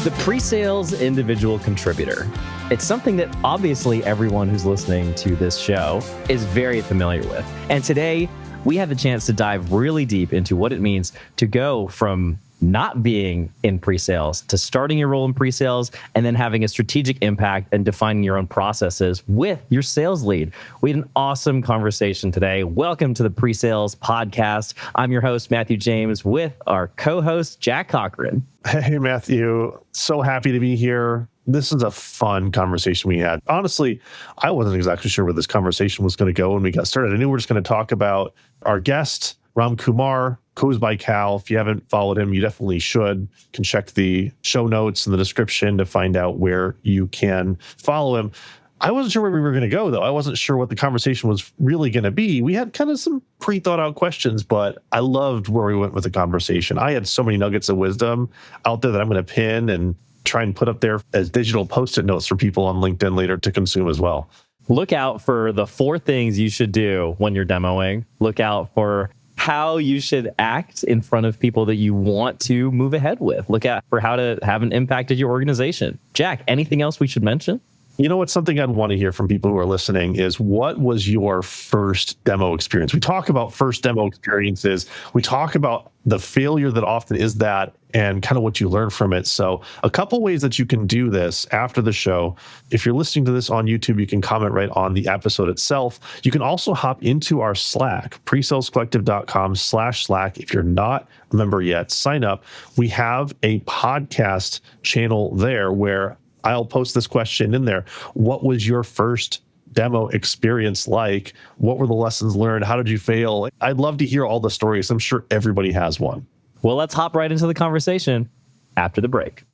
The pre-sales individual contributor. It's something that obviously everyone who's listening to this show is very familiar with. And today, we have the chance to dive really deep into what it means to go from not being in pre-sales to starting your role in pre-sales and then having a strategic impact and defining your own processes with your sales lead. We had an awesome conversation today. Welcome to the Pre-Sales Podcast. I'm your host, Matthew James, with our co-host, Jack Cochran. Hey, Matthew. So happy to be here. This is a fun conversation we had. Honestly, I wasn't exactly sure where this conversation was going to go when we got started. I knew we were just going to talk about our guest, Ramkumar, goes by Cal. If you haven't followed him, you definitely should. You can check the show notes in the description to find out where you can follow him. I wasn't sure where we were going to go, though. I wasn't sure what the conversation was really going to be. We had kind of some pre-thought out questions, but I loved where we went with the conversation. I had so many nuggets of wisdom out there that I'm going to pin and try and put up there as digital Post-it notes for people on LinkedIn later to consume as well. Look out for the 4 things you should do when you're demoing. Look out for how you should act in front of people that you want to move ahead with. Look out for how to have an impact at your organization. Jack, anything else we should mention? You know what? Something I'd want to hear from people who are listening is, what was your first demo experience? We talk about first demo experiences. We talk about the failure that often is that and kind of what you learn from it. So a couple ways that you can do this after the show. If you're listening to this on YouTube, you can comment right on the episode itself. You can also hop into our Slack, presalescollective.com/Slack. If you're not a member yet, sign up. We have a podcast channel there where I'll post this question in there. What was your first demo experience like? What were the lessons learned? How did you fail? I'd love to hear all the stories. I'm sure everybody has one. Well, let's hop right into the conversation after the break.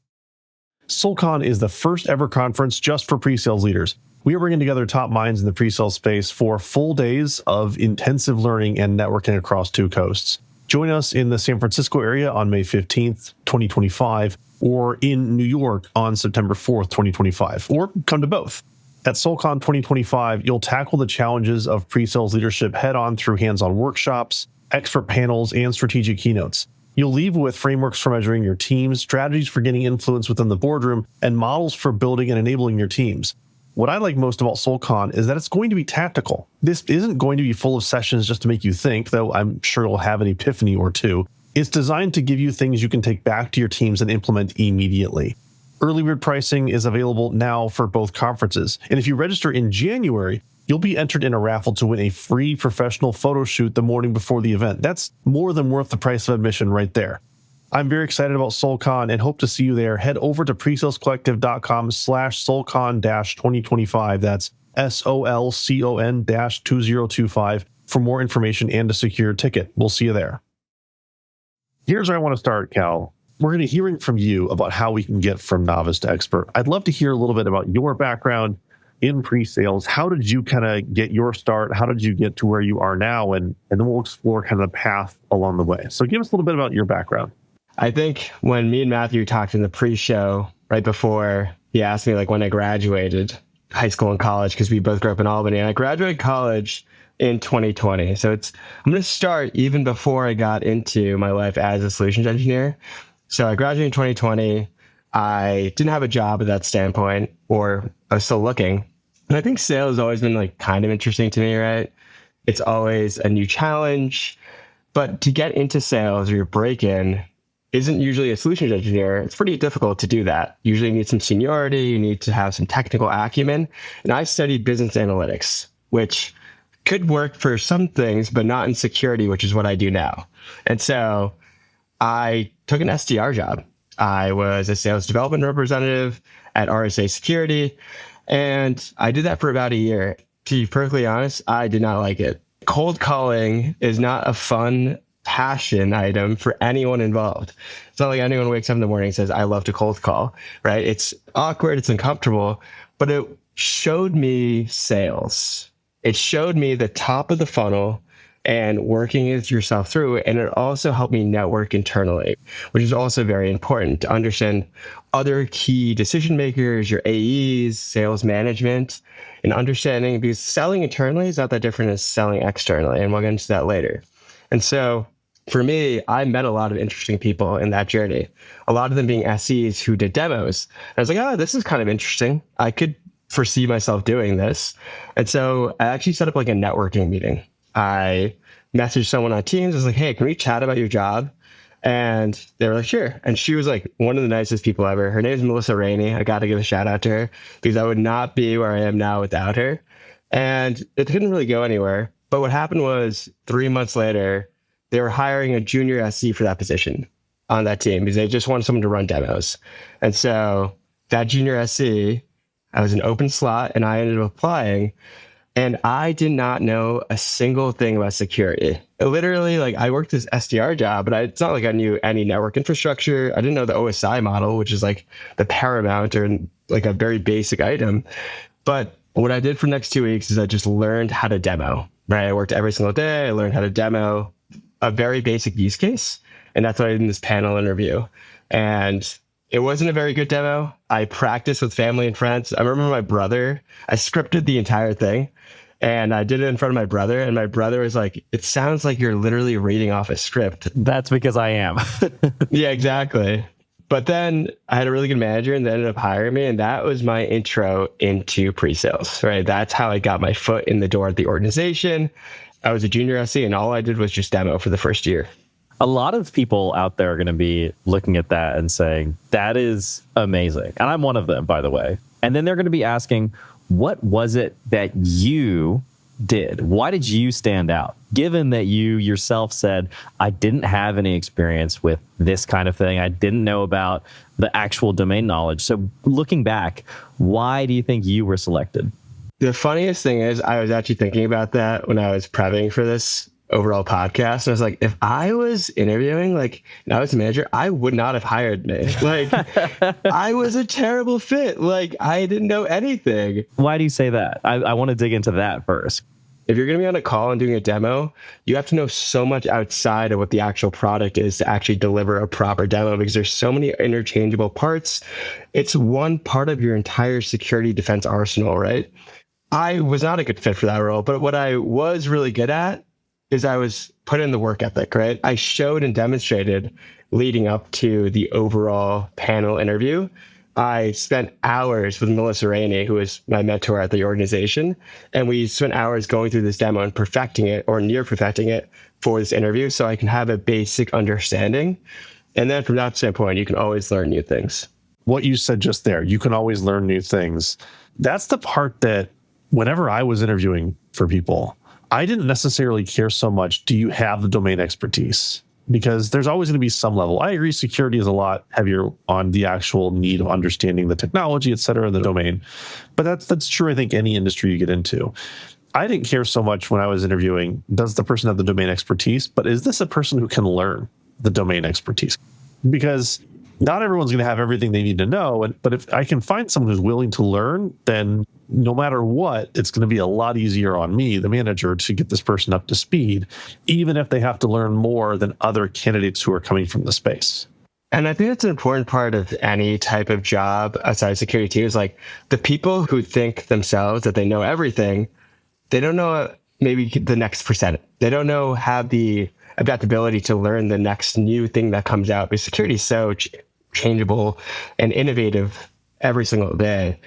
SoulCon is the first ever conference just for pre-sales leaders. We are bringing together top minds in the pre-sales space for full days of intensive learning and networking across 2 coasts. Join us in the San Francisco area on May 15th, 2025, or in New York on September 4th, 2025, or come to both. At SoulCon 2025, you'll tackle the challenges of pre-sales leadership head-on through hands-on workshops, expert panels, and strategic keynotes. You'll leave with frameworks for measuring your teams, strategies for gaining influence within the boardroom, and models for building and enabling your teams. What I like most about SoulCon is that it's going to be tactical. This isn't going to be full of sessions just to make you think, though I'm sure you'll have an epiphany or two. It's designed to give you things you can take back to your teams and implement immediately. Early bird pricing is available now for both conferences. And if you register in January, you'll be entered in a raffle to win a free professional photo shoot the morning before the event. That's more than worth the price of admission right there. I'm very excited about SoulCon and hope to see you there. Head over to presalescollective.com/SoulCon-2025. That's SOLCON-2025 for more information and to secure your ticket. We'll see you there. Here's where I want to start, Cal. We're going to be hearing from you about how we can get from novice to expert. I'd love to hear a little bit about your background in pre-sales. How did you kind of get your start? How did you get to where you are now? And then we'll explore kind of the path along the way. So give us a little bit about your background. I think when me and Matthew talked in the pre-show right before, he asked me like when I graduated high school and college, because we both grew up in Albany, and I graduated college in 2020. So I'm going to start even before I got into my life as a solutions engineer. So I graduated in 2020. I didn't have a job at that standpoint, or I was still looking. And I think sales has always been like kind of interesting to me, right? It's always a new challenge, but to get into sales or your break-in isn't usually a solutions engineer. It's pretty difficult to do that. Usually you need some seniority, you need to have some technical acumen. And I studied business analytics, which could work for some things, but not in security, which is what I do now. And so I took an SDR job. I was a sales development representative at RSA Security, and I did that for about a year. To be perfectly honest, I did not like it. Cold calling is not a fun passion item for anyone involved. It's not like anyone wakes up in the morning and says, I love to cold call, right? It's awkward, it's uncomfortable, but it showed me sales. It showed me the top of the funnel and working it yourself through. And it also helped me network internally, which is also very important to understand other key decision makers, your AEs, sales management, and understanding, because selling internally is not that different as selling externally. And we'll get into that later. And so For me, I met a lot of interesting people in that journey, a lot of them being SEs who did demos. And I was like, oh, this is kind of interesting. I could foresee myself doing this. And so I actually set up like a networking meeting. I messaged someone on Teams. I was like, hey, can we chat about your job? And they were like, sure. And she was like one of the nicest people ever. Her name is Melissa Rainey. I got to give a shout out to her because I would not be where I am now without her. And it didn't really go anywhere. But what happened was 3 months later, they were hiring a junior SC for that position on that team because they just wanted someone to run demos. And so that junior SC, I was an open slot and I ended up applying. And I did not know a single thing about security. Literally, like I worked this SDR job, but it's not like I knew any network infrastructure. I didn't know the OSI model, which is like the paramount or like a very basic item. But what I did for the next 2 weeks is I just learned how to demo, right? I worked every single day. I learned how to demo a very basic use case. And that's what I did in this panel interview. And it wasn't a very good demo. I practiced with family and friends. I remember my brother, I scripted the entire thing and I did it in front of my brother. And my brother was like, it sounds like you're literally reading off a script. That's because I am. Yeah, exactly. But then I had a really good manager and they ended up hiring me. And that was my intro into pre-sales, right? That's how I got my foot in the door at the organization. I was a junior SC and all I did was just demo for the first year. A lot of people out there are going to be looking at that and saying, that is amazing. And I'm one of them, by the way. And then they're going to be asking, what was it that you did? Why did you stand out? Given that you yourself said, I didn't have any experience with this kind of thing. I didn't know about the actual domain knowledge. So looking back, why do you think you were selected? The funniest thing is I was actually thinking about that when I was prepping for this overall podcast. And I was like, if I was interviewing, like, and I was a manager, I would not have hired me. Like, I was a terrible fit. Like, I didn't know anything. Why do you say that? I want to dig into that first. If you're going to be on a call and doing a demo, you have to know so much outside of what the actual product is to actually deliver a proper demo because there's so many interchangeable parts. It's one part of your entire security defense arsenal, right? I was not a good fit for that role, but what I was really good at is I was put in the work ethic, right? I showed and demonstrated leading up to the overall panel interview. I spent hours with Melissa Rainey, who was my mentor at the organization, and we spent hours going through this demo and perfecting it or near perfecting it for this interview so I can have a basic understanding. And then from that standpoint, you can always learn new things. What you said just there, you can always learn new things. That's the part that whenever I was interviewing for people, I didn't necessarily care so much, do you have the domain expertise? Because there's always going to be some level. I agree, security is a lot heavier on the actual need of understanding the technology, et cetera, the domain. But that's true, I think, any industry you get into. I didn't care so much when I was interviewing, does the person have the domain expertise? But is this a person who can learn the domain expertise? Because not everyone's going to have everything they need to know. But if I can find someone who's willing to learn, then no matter what, it's going to be a lot easier on me, the manager, to get this person up to speed, even if they have to learn more than other candidates who are coming from the space. And I think that's an important part of any type of job outside of security too, is like the people who think themselves that they know everything, they don't know maybe the next percent. They don't know, have the adaptability to learn the next new thing that comes out, because security is so changeable and innovative every single day.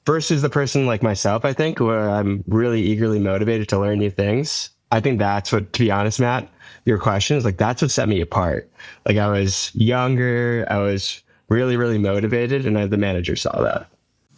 Versus the person like myself, I think, where I'm really eagerly motivated to learn new things. I think that's what, to be honest, Matt, your question is like, that's what set me apart. Like I was younger, I was really, really motivated, and the manager saw that.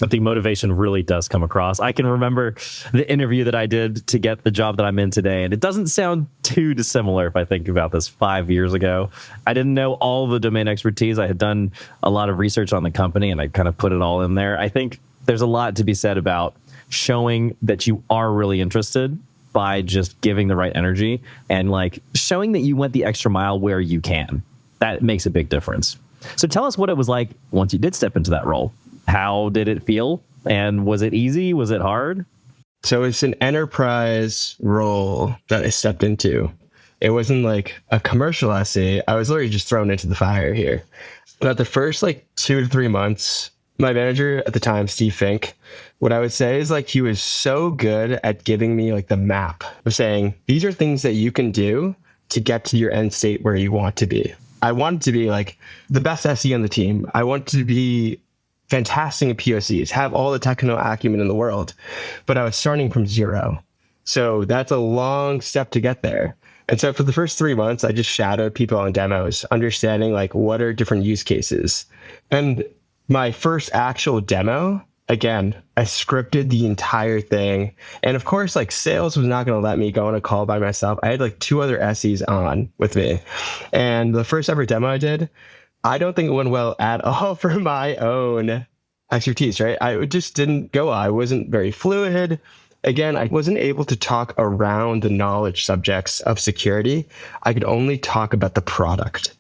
I think motivation really does come across. I can remember the interview that I did to get the job that I'm in today, and it doesn't sound too dissimilar if I think about this 5 years ago. I didn't know all the domain expertise. I had done a lot of research on the company, and I kind of put it all in there. I think there's a lot to be said about showing that you are really interested by just giving the right energy and like showing that you went the extra mile where you can. That makes a big difference. So tell us what it was like once you did step into that role. How did it feel? And was it easy? Was it hard? So it's an enterprise role that I stepped into. It wasn't like a commercial essay. I was literally just thrown into the fire here. But the first 2 to 3 months, my manager at the time, Steve Fink, what I would say is he was so good at giving me the map of saying, these are things that you can do to get to your end state where you want to be. I wanted to be like the best SE on the team. I wanted to be fantastic at POCs, have all the technical acumen in the world, but I was starting from zero. So that's a long step to get there. And so for the first 3 months, I just shadowed people on demos, understanding like what are different use cases. And my first actual demo, again, I scripted the entire thing. And of course, like sales was not going to let me go on a call by myself. I had like 2 other SEs on with me. And the first ever demo I did, I don't think it went well at all for my own expertise, right? I just didn't go well. I wasn't very fluid. Again, I wasn't able to talk around the knowledge subjects of security. I could only talk about the product,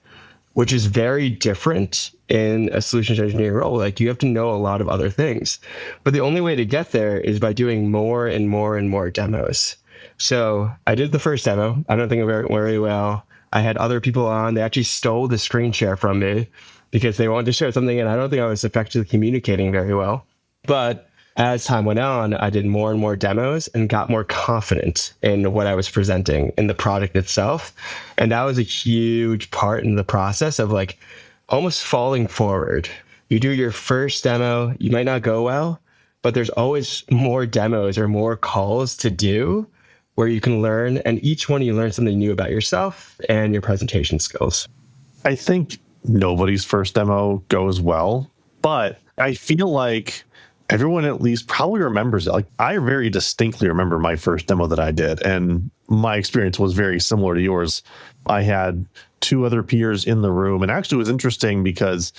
which is very different in a solutions engineering role. Like you have to know a lot of other things. But the only way to get there is by doing more and more and more demos. So I did the first demo. I don't think it went very well. I had other people on. They actually stole the screen share from me because they wanted to share something, and I don't think I was effectively communicating very well. But as time went on, I did more and more demos and got more confident in what I was presenting in the product itself. And that was a huge part in the process of like almost falling forward. You do your first demo, you might not go well, but there's always more demos or more calls to do where you can learn. And each one you learn something new about yourself and your presentation skills. I think nobody's first demo goes well, but I feel like everyone at least probably remembers it. Like I very distinctly remember my first demo that I did, and my experience was very similar to yours. I had 2 other peers in the room, and actually it was interesting because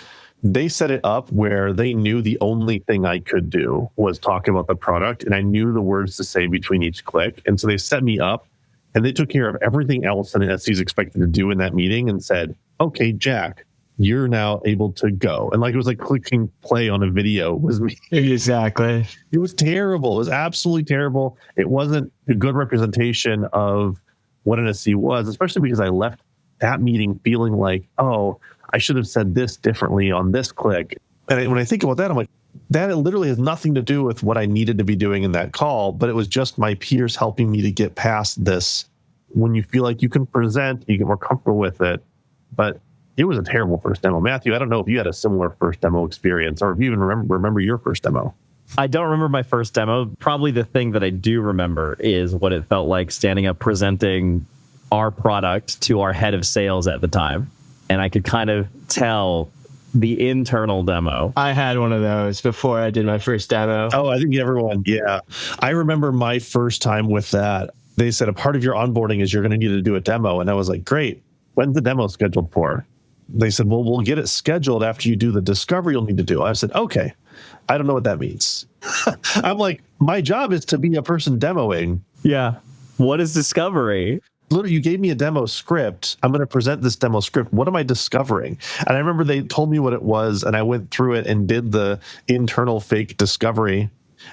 they set it up where they knew the only thing I could do was talk about the product, and I knew the words to say between each click. And so they set me up, and they took care of everything else that an SE is expected to do in that meeting and said, okay, Jack, you're now able to go. And like it was like clicking play on a video was me. Exactly. It was terrible. It was absolutely terrible. It wasn't a good representation of what an SE was, especially because I left that meeting feeling like, oh, I should have said this differently on this click. And when I think about that, I'm like, that it literally has nothing to do with what I needed to be doing in that call, but it was just my peers helping me to get past this. When you feel like you can present, you get more comfortable with it. But it was a terrible first demo. Matthew, I don't know if you had a similar first demo experience or if you even remember your first demo. I don't remember my first demo. Probably the thing that I do remember is what it felt like standing up presenting our product to our head of sales at the time. And I could kind of tell the internal demo. I had one of those before I did my first demo. Oh, I think everyone. Yeah. I remember my first time with that. They said a part of your onboarding is you're going to need to do a demo. And I was like, great. When's the demo scheduled for? They said, well, we'll get it scheduled after you do the discovery you'll need to do. I said, okay, I don't know what that means. I'm like, my job is to be a person demoing. Yeah. What is discovery? Literally, you gave me a demo script. I'm going to present this demo script. What am I discovering? And I remember they told me what it was, and I went through it and did the internal fake discovery,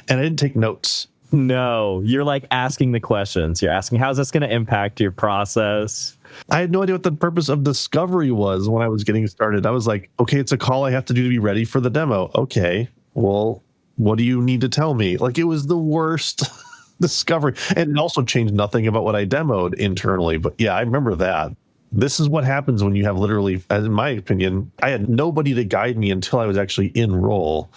and I didn't take notes. No, you're like asking the questions. You're asking, how's this going to impact your process? I had no idea what the purpose of discovery was when I was getting started. I was like, okay, it's a call I have to do to be ready for the demo. Okay, well, what do you need to tell me? Like, it was the worst discovery. And it also changed nothing about what I demoed internally. But yeah, I remember that. This is what happens when you have literally, as in my opinion, I had nobody to guide me until I was actually in role.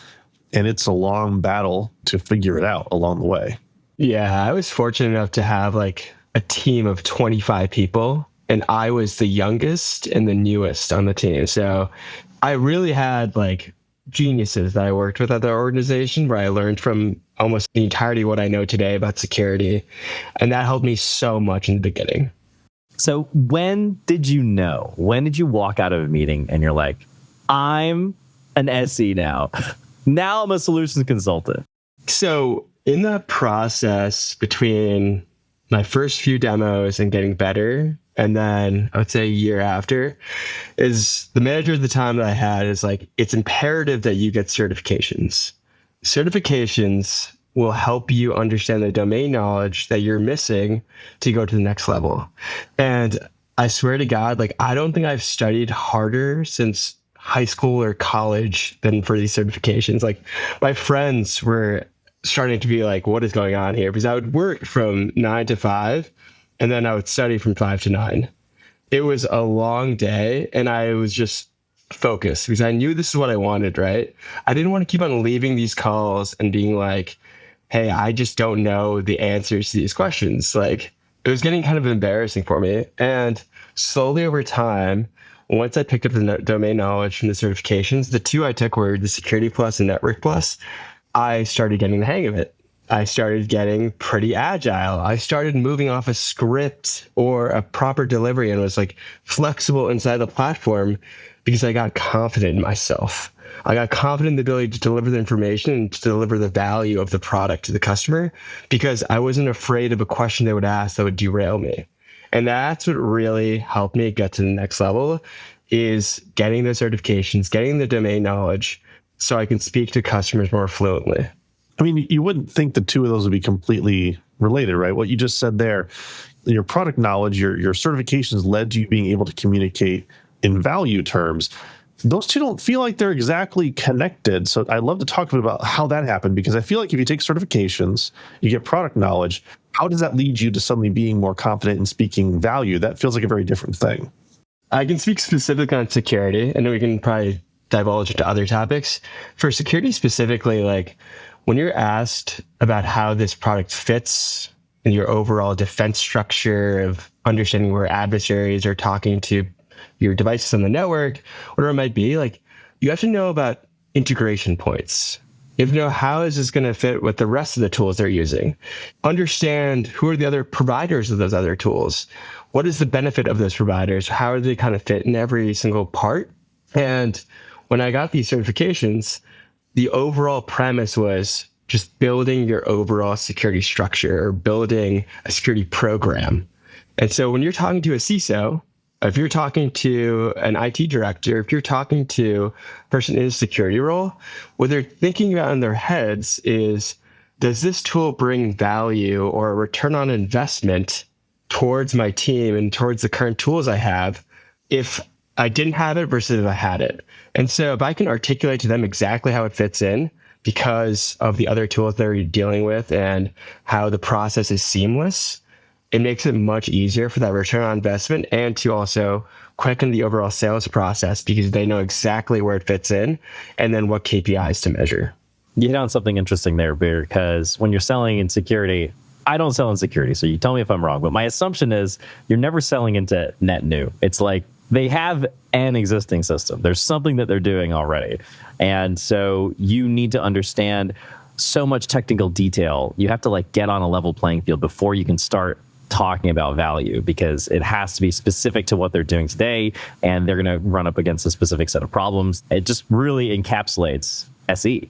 And it's a long battle to figure it out along the way. Yeah, I was fortunate enough to have like a team of 25 people. And I was the youngest and the newest on the team. So I really had like geniuses that I worked with at the organization where I learned from almost the entirety of what I know today about security. And that helped me so much in the beginning. So when did you know? When did you walk out of a meeting and you're like, I'm an SE now. Now I'm a solutions consultant. So in the process between my first few demos and getting better, and then I would say a year after, is the manager at the time that I had is like, it's imperative that you get certifications. Certifications will help you understand the domain knowledge that you're missing to go to the next level. And I swear to God, like, I don't think I've studied harder since high school or college than for these certifications. Like, my friends were starting to be like, what is going on here? Because I would work from 9 to 5, and then I would study from 5 to 9. It was a long day, and I was just focused because I knew this is what I wanted, right? I didn't want to keep on leaving these calls and being like, hey, I just don't know the answers to these questions. Like, it was getting kind of embarrassing for me. And slowly over time, once I picked up the domain knowledge from the certifications, the two I took were the Security Plus and Network Plus. I started getting the hang of it. I started getting pretty agile. I started moving off a script or a proper delivery and was like flexible inside the platform because I got confident in myself. I got confident in the ability to deliver the information and to deliver the value of the product to the customer because I wasn't afraid of a question they would ask that would derail me. And that's what really helped me get to the next level is getting the certifications, getting the domain knowledge so I can speak to customers more fluently. I mean, you wouldn't think the two of those would be completely related, right? What you just said there, your product knowledge, your certifications led to you being able to communicate in value terms. Those two don't feel like they're exactly connected. So I'd love to talk a bit about how that happened, because I feel like if you take certifications, you get product knowledge, how does that lead you to suddenly being more confident in speaking value? That feels like a very different thing. I can speak specifically on security, and then we can probably divulge into other topics. For security specifically, like when you're asked about how this product fits in your overall defense structure of understanding where adversaries are talking to your devices on the network, whatever it might be, like you have to know about integration points. You have to know how is this going to fit with the rest of the tools they're using. Understand who are the other providers of those other tools. What is the benefit of those providers? How do they kind of fit in every single part? And when I got these certifications, the overall premise was just building your overall security structure or building a security program. And so when you're talking to a CISO, if you're talking to an IT director, if you're talking to a person in a security role, what they're thinking about in their heads is, does this tool bring value or a return on investment towards my team and towards the current tools I have if I didn't have it versus if I had it? And so if I can articulate to them exactly how it fits in because of the other tools they're dealing with and how the process is seamless, it makes it much easier for that return on investment and to also quicken the overall sales process because they know exactly where it fits in and then what KPIs to measure. You hit on something interesting there, because when you're selling in security, I don't sell in security, so you tell me if I'm wrong, but my assumption is you're never selling into net new. It's like they have an existing system. There's something that they're doing already. And so you need to understand so much technical detail. You have to like get on a level playing field before you can start talking about value, because it has to be specific to what they're doing today, and they're going to run up against a specific set of problems. It just really encapsulates SE.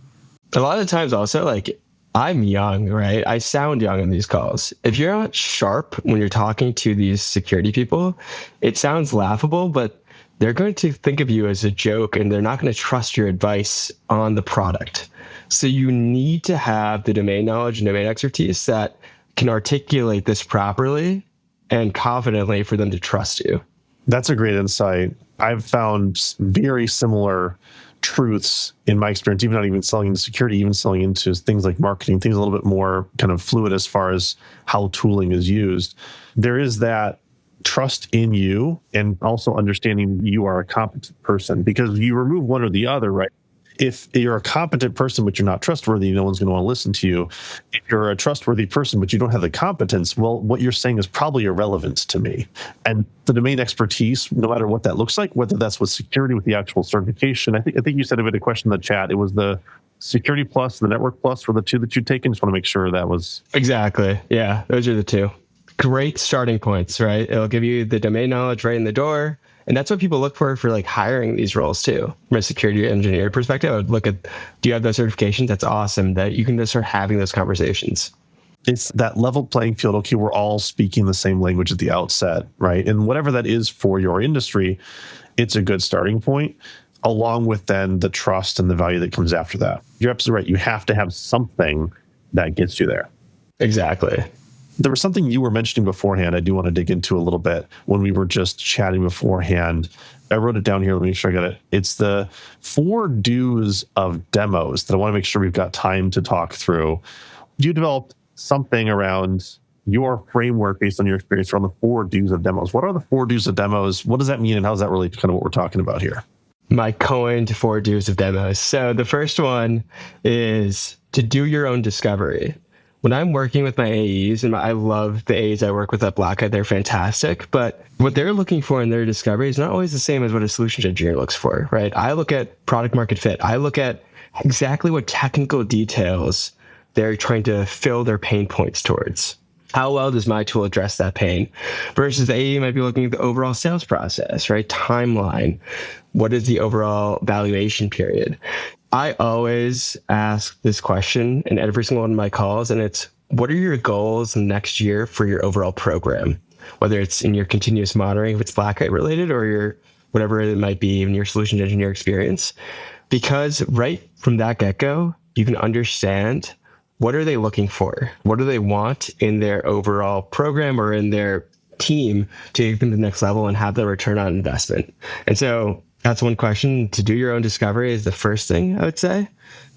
A lot of times also, like, I'm young, right? I sound young in these calls. If you're not sharp when you're talking to these security people, it sounds laughable, but they're going to think of you as a joke and they're not going to trust your advice on the product. So you need to have the domain knowledge and domain expertise that can articulate this properly and confidently for them to trust you. That's a great insight. I've found very similar truths in my experience, even not even selling into security, even selling into things like marketing, things a little bit more kind of fluid as far as how tooling is used. There is that trust in you and also understanding you are a competent person, because you remove one or the other, right? If you're a competent person, but you're not trustworthy, no one's going to want to listen to you. If you're a trustworthy person, but you don't have the competence, well, what you're saying is probably irrelevant to me. And the domain expertise, no matter what that looks like, whether that's with security, with the actual certification, I think you said a bit of question in the chat. It was the Security Plus, the Network Plus were the two that you'd taken. Just want to make sure that was... Exactly. Yeah, those are the two. Great starting points, right? It'll give you the domain knowledge right in the door. And that's what people look for like hiring these roles too. From a security engineer perspective, I would look at, do you have those certifications? That's awesome that you can just start having those conversations. It's that level playing field. Okay, we're all speaking the same language at the outset, right? And whatever that is for your industry, it's a good starting point, along with then the trust and the value that comes after that. You're absolutely right. You have to have something that gets you there. Exactly. There was something you were mentioning beforehand I do want to dig into a little bit when we were just chatting beforehand. I wrote it down here. Let me make sure I got it. It's the 4 do's of demos that I want to make sure we've got time to talk through. You developed something around your framework based on your experience around the 4 do's of demos. What are the 4 do's of demos? What does that mean? And how does that relate to kind of what we're talking about here? My coined 4 do's of demos. So the first one is to do your own discovery. When I'm working with my AEs, and I love the AEs I work with at Blackeye, they're fantastic, but what they're looking for in their discovery is not always the same as what a solutions engineer looks for, right? I look at product market fit. I look at exactly what technical details they're trying to fill their pain points towards. How well does my tool address that pain? Versus the AE might be looking at the overall sales process, right? Timeline. What is the overall valuation period? I always ask this question in every single one of my calls, and it's, what are your goals next year for your overall program? Whether it's in your continuous monitoring, if it's Blackeye related, or your whatever it might be in your solution engineer experience. Because right from that get-go, you can understand, what are they looking for? What do they want in their overall program or in their team to take them to the next level and have the return on investment? And so that's one question. To do your own discovery is the first thing I would say.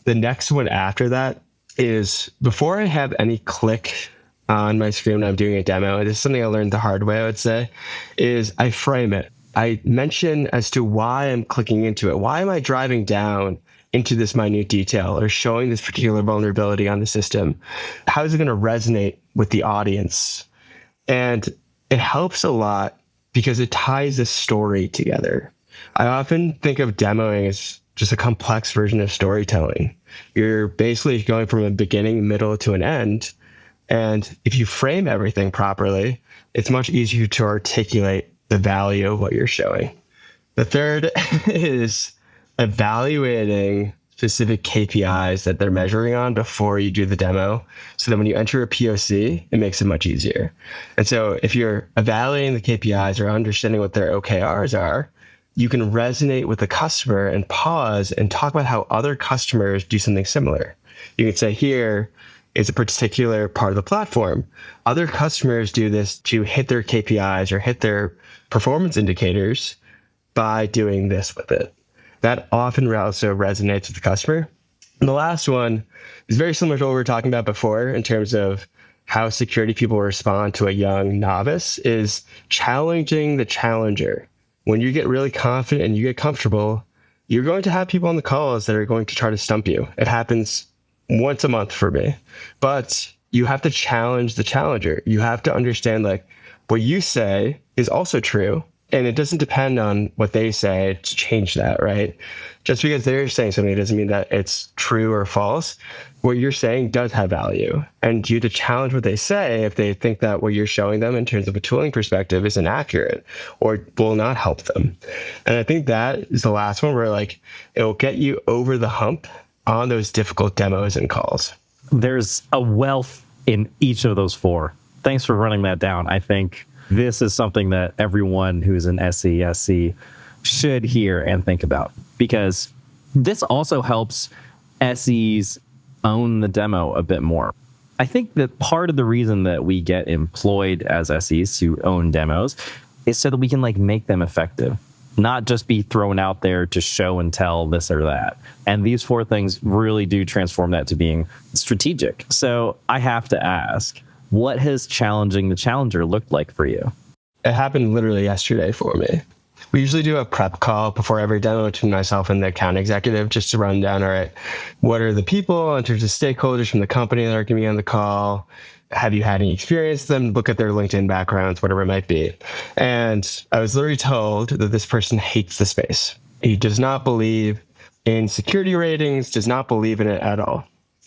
The next one after that is, before I have any click on my screen when I'm doing a demo, and this is something I learned the hard way, I would say, is I frame it. I mention as to why I'm clicking into it. Why am I driving down into this minute detail or showing this particular vulnerability on the system? How is it going to resonate with the audience? And it helps a lot because it ties the story together. I often think of demoing as just a complex version of storytelling. You're basically going from a beginning, middle to an end. And if you frame everything properly, it's much easier to articulate the value of what you're showing. The third is evaluating specific KPIs that they're measuring on before you do the demo, so that when you enter a POC, it makes it much easier. And so if you're evaluating the KPIs or understanding what their OKRs are, you can resonate with the customer and pause and talk about how other customers do something similar. You can say, here is a particular part of the platform. Other customers do this to hit their KPIs or hit their performance indicators by doing this with it. That often also resonates with the customer. And the last one is very similar to what we were talking about before in terms of how security people respond to a young novice, is challenging the challenger. When you get really confident and you get comfortable, you're going to have people on the calls that are going to try to stump you. It happens once a month for me, but you have to challenge the challenger. You have to understand, like, what you say is also true. And it doesn't depend on what they say to change that, right? Just because they're saying something doesn't mean that it's true or false. What you're saying does have value. And you have to challenge what they say if they think that what you're showing them in terms of a tooling perspective is inaccurate or will not help them. And I think that is the last one where, like, it will get you over the hump on those difficult demos and calls. There's a wealth in each of those 4. Thanks for running that down. I think this is something that everyone who's an SC should hear and think about, because this also helps SEs own the demo a bit more. I think that part of the reason that we get employed as SEs to own demos is so that we can, like, make them effective, not just be thrown out there to show and tell this or that. And these 4 things really do transform that to being strategic. So I have to ask, what has challenging the challenger looked like for you? It happened literally yesterday for me. We usually do a prep call before every demo between myself and the account executive, just to run down, all right, what are the people in terms of stakeholders from the company that are going to be on the call? Have you had any experience with them? Look at their LinkedIn backgrounds, whatever it might be. And I was literally told that this person hates the space. He does not believe in security ratings, does not believe in it at all.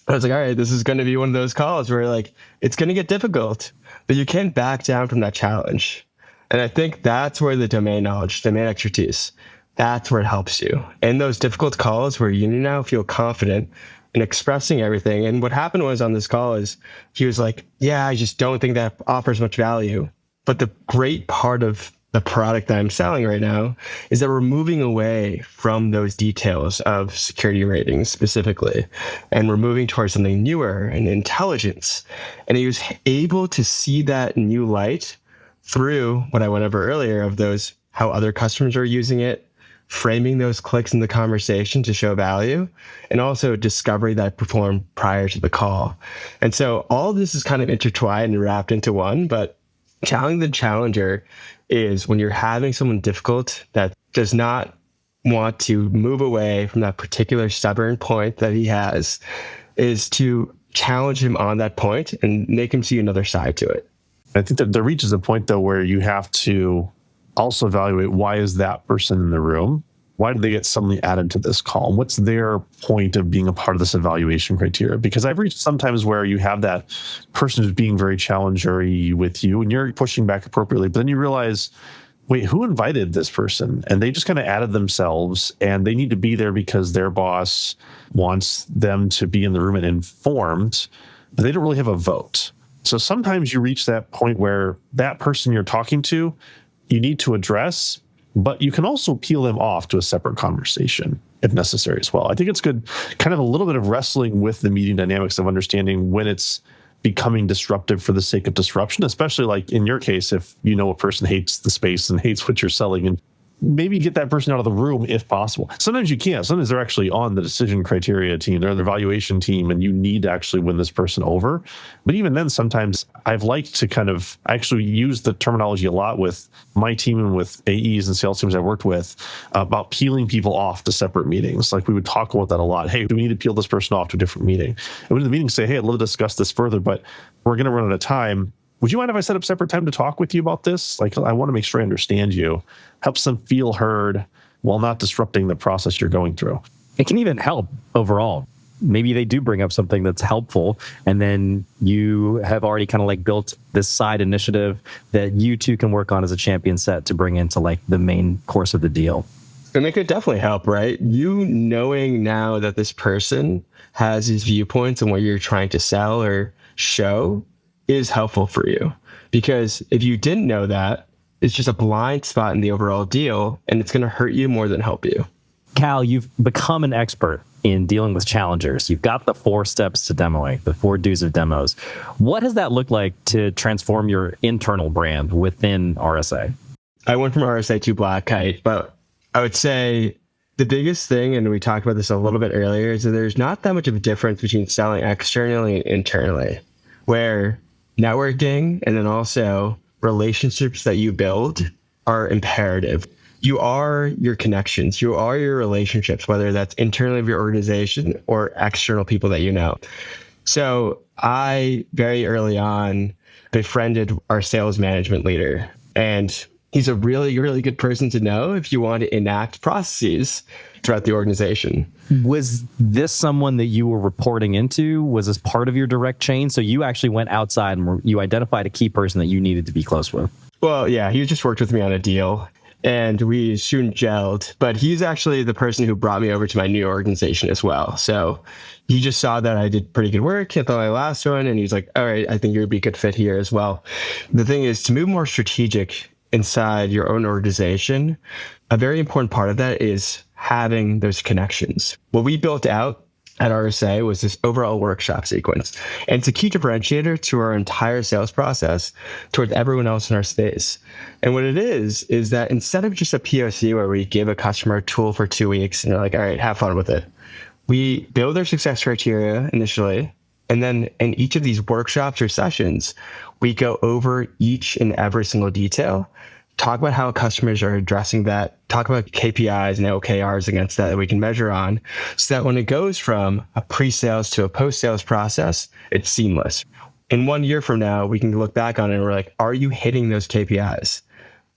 I was like, all right, this is going to be one of those calls where, like, it's going to get difficult, but you can't back down from that challenge. And I think that's where the domain knowledge, domain expertise, that's where it helps you. In those difficult calls where you now feel confident in expressing everything. And what happened was on this call is he was like, yeah, I just don't think that offers much value. But the great part of the product that I'm selling right now is that we're moving away from those details of security ratings specifically, and we're moving towards something newer and intelligence. And he was able to see that new light through what I went over earlier of those, how other customers are using it, framing those clicks in the conversation to show value, and also discovery that performed prior to the call. And so all of this is kind of intertwined and wrapped into one, but challenging the challenger is when you're having someone difficult that does not want to move away from that particular stubborn point that he has, is to challenge him on that point and make him see another side to it. I think that there reaches a point, though, where you have to also evaluate, why is that person in the room? Why did they get suddenly added to this call? What's their point of being a part of this evaluation criteria? Because I've reached sometimes where you have that person who's being very challengery with you and you're pushing back appropriately, but then you realize, wait, who invited this person? And they just kind of added themselves, and they need to be there because their boss wants them to be in the room and informed, but they don't really have a vote. So sometimes you reach that point where that person you're talking to, you need to address, but you can also peel them off to a separate conversation if necessary as well. I think it's good, kind of a little bit of wrestling with the meeting dynamics of understanding when it's becoming disruptive for the sake of disruption, especially like in your case, if you know a person hates the space and hates what you're selling, and maybe get that person out of the room if possible. Sometimes you can't. Sometimes they're actually on the decision criteria team, they're the evaluation team, and you need to actually win this person over. But even then, sometimes I've liked to kind of actually use the terminology a lot with my team and with AEs and sales teams I've worked with about peeling people off to separate meetings. Like we would talk about that a lot. Hey, do we need to peel this person off to a different meeting? And when the meeting say, hey, I'd love to discuss this further, but we're going to run out of time. Would you mind if I set up separate time to talk with you about this? Like, I want to make sure I understand you. Helps them feel heard while not disrupting the process you're going through. It can even help overall. Maybe they do bring up something that's helpful, and then you have already kind of like built this side initiative that you two can work on as a champion set to bring into like the main course of the deal. And it could definitely help, right? You knowing now that this person has these viewpoints and what you're trying to sell or show is helpful for you. Because if you didn't know that, it's just a blind spot in the overall deal, and it's going to hurt you more than help you. Cal, you've become an expert in dealing with challengers. You've got the 4 steps to demoing, the 4 do's of demos. What has that looked like to transform your internal brand within RSA? I went from RSA to Black Kite, but I would say the biggest thing, and we talked about this a little bit earlier, is that there's not that much of a difference between selling externally and internally, where networking and then also relationships that you build are imperative. You are your connections, you are your relationships, whether that's internally of your organization or external people that you know. So I very early on befriended our sales management leader, and he's a really, really good person to know if you want to enact processes throughout the organization. Was this someone that you were reporting into? Was this part of your direct chain? So you actually went outside and you identified a key person that you needed to be close with. Well, yeah, he just worked with me on a deal and we soon gelled, but he's actually the person who brought me over to my new organization as well. So he just saw that I did pretty good work at my last one, and he's like, all right, I think you'd be a good fit here as well. The thing is, to move more strategic inside your own organization, a very important part of that is having those connections. What we built out at RSA was this overall workshop sequence. And it's a key differentiator to our entire sales process towards everyone else in our space. And what it is that instead of just a POC where we give a customer a tool for 2 weeks and they're like, all right, have fun with it, we build their success criteria initially. And then in each of these workshops or sessions, we go over each and every single detail, talk about how customers are addressing that, talk about KPIs and OKRs against that we can measure on, so that when it goes from a pre-sales to a post-sales process, it's seamless. In 1 year from now, we can look back on it and we're like, are you hitting those KPIs?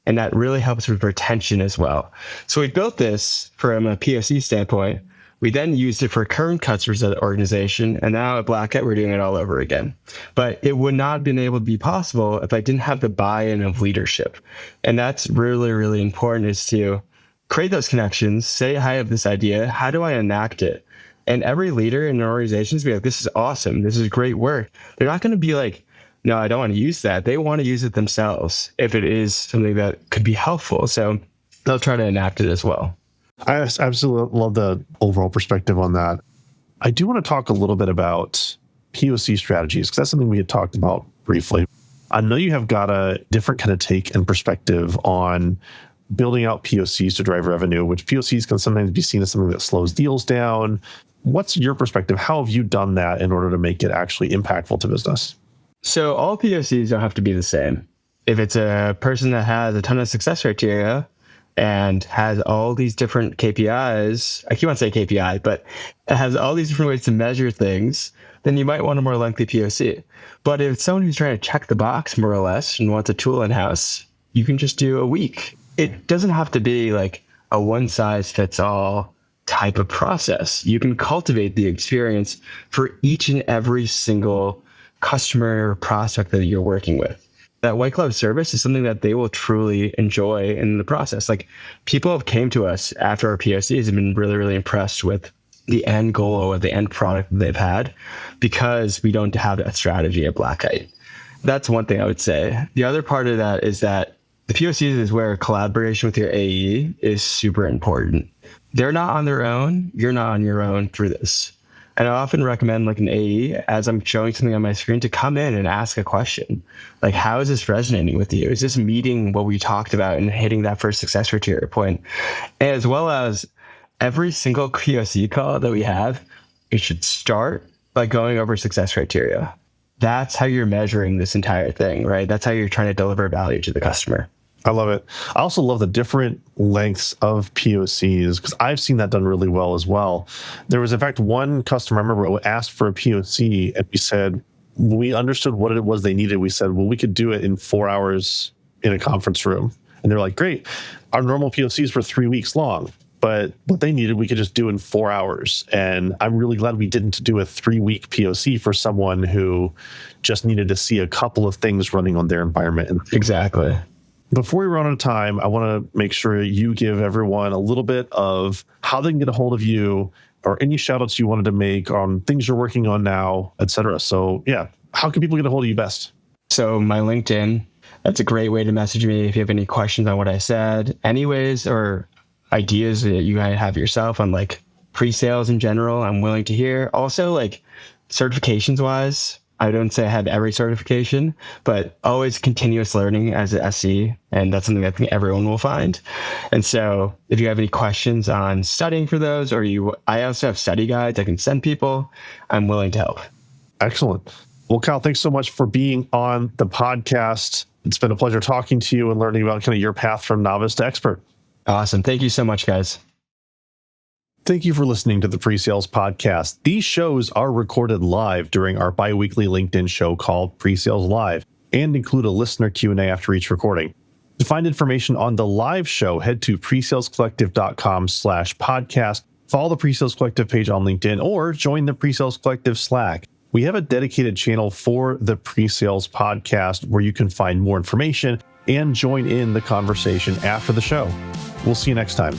And that really helps with retention as well. So we built this from a POC standpoint. We then used it for current customers of the organization, and now at Black Kite, we're doing it all over again. But it would not have been able to be possible if I didn't have the buy-in of leadership. And that's really, really important, is to create those connections, say, I have this idea, how do I enact it? And every leader in an organization is be like, this is awesome, this is great work. They're not going to be like, no, I don't want to use that. They want to use it themselves if it is something that could be helpful. So they'll try to enact it as well. I absolutely love the overall perspective on that. I do want to talk a little bit about POC strategies, because that's something we had talked about briefly. I know you have got a different kind of take and perspective on building out POCs to drive revenue, which POCs can sometimes be seen as something that slows deals down. What's your perspective? How have you done that in order to make it actually impactful to business? So all POCs don't have to be the same. If it's a person that has a ton of success criteria and has all these different KPIs, I keep on saying KPI, but it has all these different ways to measure things, then you might want a more lengthy POC. But if it's someone who's trying to check the box more or less and wants a tool in-house, you can just do a week. It doesn't have to be like a one-size-fits-all type of process. You can cultivate the experience for each and every single customer or prospect that you're working with. That white glove service is something that they will truly enjoy in the process. Like, people have came to us after our POCs and been really, really impressed with the end goal or the end product that they've had, because we don't have that strategy at Black Kite. That's one thing I would say. The other part of that is that the POCs is where collaboration with your AE is super important. They're not on their own. You're not on your own through this. And I often recommend like an AE, as I'm showing something on my screen, to come in and ask a question. Like, how is this resonating with you? Is this meeting what we talked about and hitting that first success criteria point? As well as every single POC call that we have, it should start by going over success criteria. That's how you're measuring this entire thing, right? That's how you're trying to deliver value to the customer. I love it. I also love the different lengths of POCs, because I've seen that done really well as well. There was, in fact, one customer I remember who asked for a POC, and we said, we understood what it was they needed. We said, well, we could do it in 4 hours in a conference room. And they're like, great. Our normal POCs were 3 weeks long, but what they needed, we could just do in 4 hours. And I'm really glad we didn't do a 3-week POC for someone who just needed to see a couple of things running on their environment. Exactly. Before we run out of time, I want to make sure you give everyone a little bit of how they can get a hold of you, or any shout outs you wanted to make on things you're working on now, et cetera. So yeah, how can people get a hold of you best? So my LinkedIn, that's a great way to message me if you have any questions on what I said, anyways, or ideas that you might have yourself on like pre-sales in general. I'm willing to hear. Also, like, certifications wise, I don't say I have every certification, but always continuous learning as an SE. And that's something I think everyone will find. And so if you have any questions on studying for those, or I also have study guides I can send people, I'm willing to help. Excellent. Well, Kyle, thanks so much for being on the podcast. It's been a pleasure talking to you and learning about kind of your path from novice to expert. Awesome. Thank you so much, guys. Thank you for listening to the Presales Podcast. These shows are recorded live during our bi-weekly LinkedIn show called Presales Live, and include a listener Q&A after each recording. To find information on the live show, head to presalescollective.com/podcast, follow the Presales Collective page on LinkedIn, or join the Presales Collective Slack. We have a dedicated channel for the Presales Podcast where you can find more information and join in the conversation after the show. We'll see you next time.